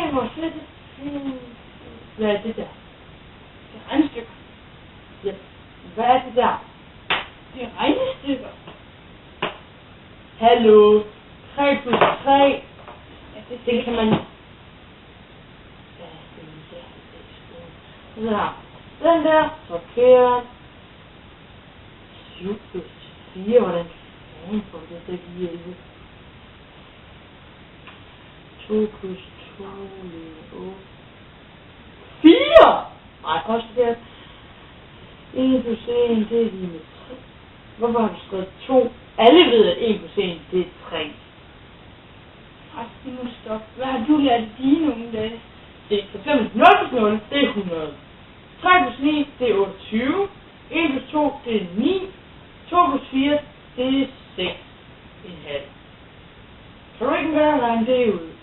Ej, hvor fedt. Hvad er det der? Det er regnestykker. Ja. Hvad er det der? Det er regnestykker. Hallo. 3 plus 3. Ja, Det kan man... Ja. Den der. Forkert. 7 plus 4. Hvordan fanden får det til at give 11? 2 plus 2 er 8. 4! Nej, også det. 1 plus 1, det er lige med 3. Hvorfor har du skrevet 2? Alle ved, at 1 plus 1, det er 3. Ej, nu stop. Hvad har du lært dine unge dage? Det er for eksempel 0 plus 0, det er 100. 3 plus 9, det er 28. 1 plus 2, det er 9. 2 plus 4, det er 6. En halv. Kan du ikke engang regne det ud?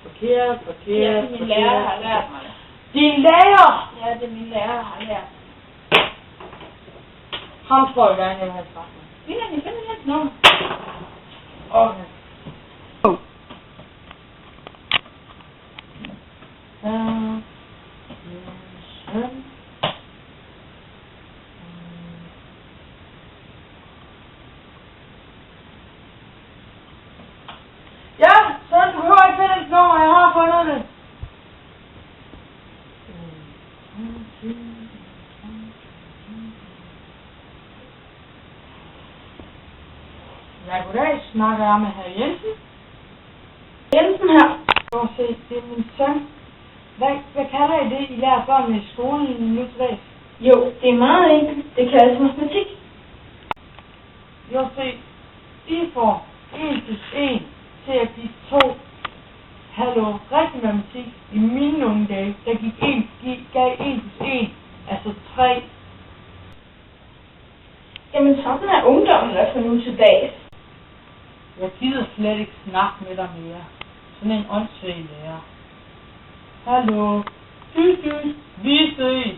Forkert. Ja, det min lærer har lært mig. Din lærer! Ja, det min lærer har lært. Ham tror jeg gerne, jeg vil have sagt mig. Finder ni finder hans nummer? Okay. Ja, så du behøver ikke finde et nummer, jeg har fundet det. Ja, goddag, snakker jeg med herr Jensen. Jensen her. Prøv at se, det er min søn. Hvad kalder I det, I lærer børnene i skolen nu til dags? Jo, det er meget enkelt. Det kaldes matematik. Jo, se, I får 1 plus 1 til at give 2. Hallo, rigtig matematik. I mine unge dage, der gav 1 plus 1, altså 3. Jamen, sådan er ungdommen altså nu til dags. Jeg gider slet ikke snakke med dig mere. Sådan en åndssvag lærer. Hallo. Vi ses.